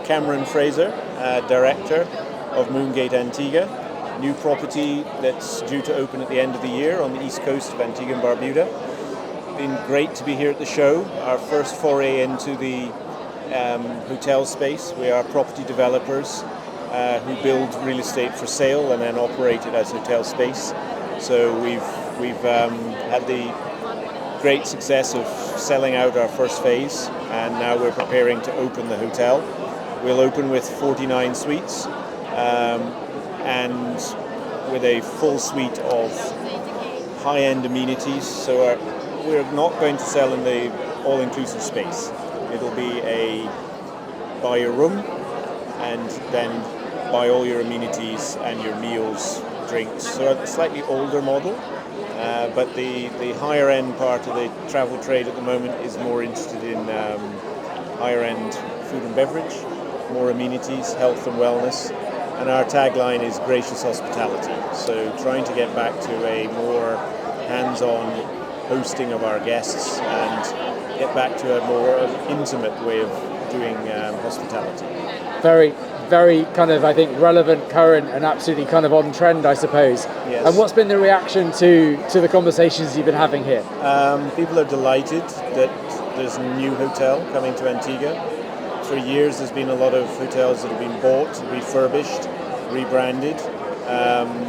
Cameron Fraser, Director of Moongate Antigua, new property that's due to open at the end of the year on the east coast of Antigua and Barbuda. Been great to be here at the show, our first foray into the hotel space. We are property developers who build real estate for sale and then operate it as hotel space. So we've had the great success of selling out our first phase, and now we're preparing to open the hotel. We'll open with 49 suites and with a full suite of high-end amenities. So we're not going to sell in the all-inclusive space. It'll be a buy your room and then buy all your amenities and your meals, drinks. So a slightly older model, but the higher end part of the travel trade at the moment is more interested in higher end food and beverage, more amenities, health and wellness. And our tagline is gracious hospitality. So trying to get back to a more hands-on hosting of our guests and get back to a more intimate way of doing hospitality. Very kind of, I think, relevant, current, and absolutely kind of on trend, I suppose. Yes. And what's been the reaction to the conversations you've been having here? People are delighted that there's a new hotel coming to Antigua. For years there's been a lot of hotels that have been bought, refurbished, rebranded.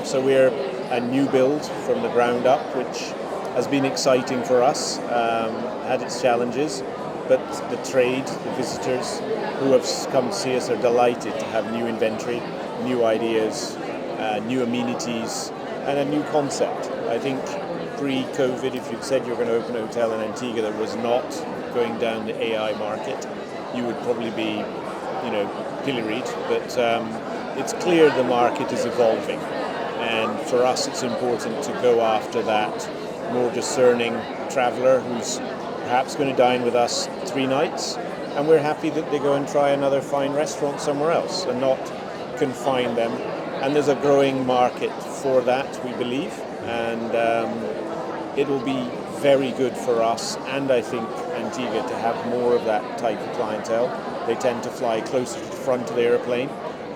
So we're a new build from the ground up, which has been exciting for us, had its challenges, but the trade, the visitors who have come to see us are delighted to have new inventory, new ideas, new amenities, and a new concept. I think pre-COVID, if you'd said you were going to open a hotel in Antigua that was not going down the AI market, you would probably be, pilloried. But it's clear the market is evolving, and for us it's important to go after that more discerning traveller who's perhaps going to dine with us 3 nights, and we're happy that they go and try another fine restaurant somewhere else and not confine them. And there's a growing market for that, we believe, and it will be very good for us and I think Antigua to have more of that type of clientele. They tend to fly closer to the front of the airplane,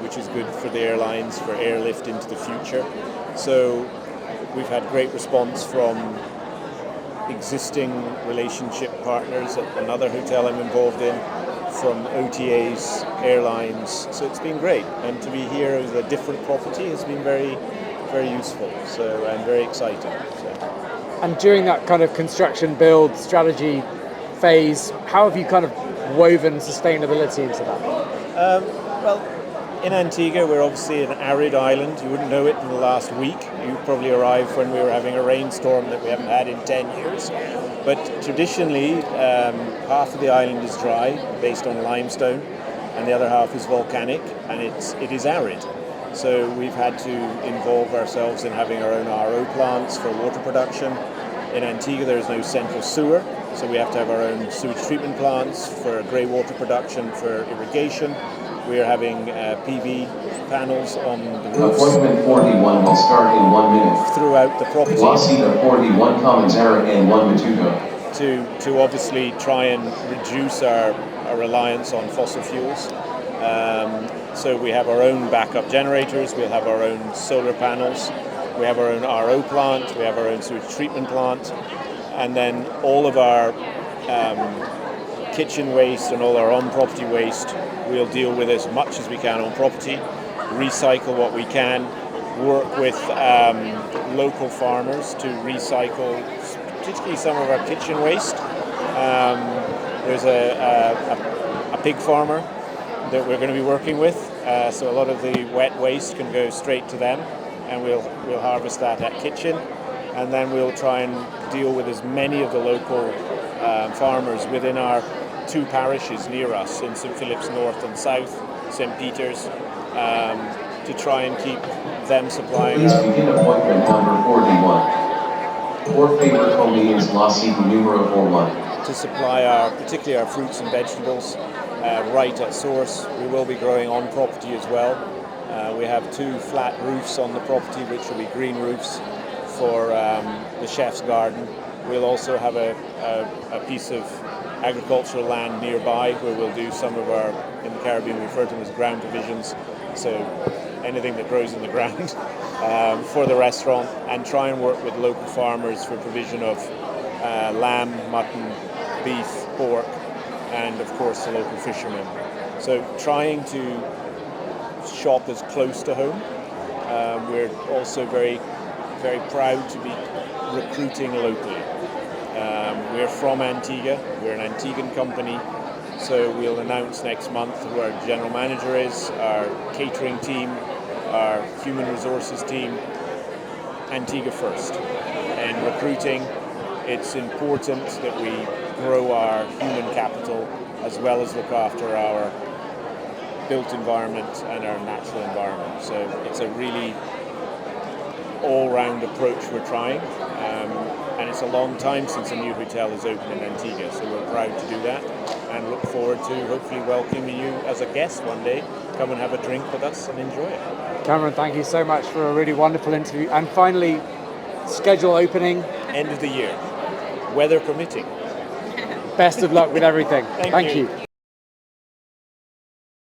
which is good for the airlines, for airlift into the future. So we've had great response from existing relationship partners at another hotel I'm involved in, from OTAs, airlines. So it's been great, and to be here with a different property has been very, very useful. So and very exciting. So. And during that kind of construction build strategy phase, how have you kind of woven sustainability into that? Well, in Antigua, we're obviously an arid island. You wouldn't know it in the last week. You probably arrived when we were having a rainstorm that we haven't had in 10 years. But traditionally, half of the island is dry, based on limestone, and the other half is volcanic, and it is arid. So we've had to involve ourselves in having our own RO plants for water production. In Antigua, there is no central sewer, so we have to have our own sewage treatment plants for grey water production for irrigation. We are having PV panels on the roofs. Appointment 41 will start in 1 minute. Throughout the property. Wasita 41 Commons Era and 1 Matuto. To obviously try and reduce our reliance on fossil fuels. So we have our own backup generators, we'll have our own solar panels, we have our own RO plant, we have our own sewage treatment plant, and then all of our kitchen waste and all our on-property waste we'll deal with as much as we can on property, recycle what we can, work with local farmers to recycle particularly some of our kitchen waste. There's a pig farmer that we're going to be working with, so a lot of the wet waste can go straight to them, and we'll harvest that at kitchen, and then we'll try and deal with as many of the local farmers within our 2 parishes near us in St. Philip's North and South, St. Peter's, to try and keep them supplying. Please begin appointment number 41. Por favor, convenience la cita numero 41. To supply particularly our fruits and vegetables right at source. We will be growing on property as well. We have 2 flat roofs on the property, which will be green roofs for the chef's garden. We'll also have a piece of agricultural land nearby where we'll do some of our, in the Caribbean we refer to them as ground provisions, so anything that grows in the ground for the restaurant, and try and work with local farmers for provision of lamb, mutton, beef, pork, and of course the local fishermen. So trying to shop as close to home. We're also very, very proud to be recruiting locally. We're from Antigua, we're an Antiguan company, so we'll announce next month who our general manager is, our catering team, our human resources team. Antigua first. And recruiting, it's important that we grow our human capital as well as look after our built environment and our natural environment. So it's a really all-round approach we're trying, and it's a long time since a new hotel has opened in Antigua, so we're proud to do that and look forward to hopefully welcoming you as a guest one day. Come and have a drink with us and enjoy it. Cameron, thank you so much for a really wonderful interview. And finally, schedule opening? End of the year, weather permitting. Best of luck with everything. Thank you.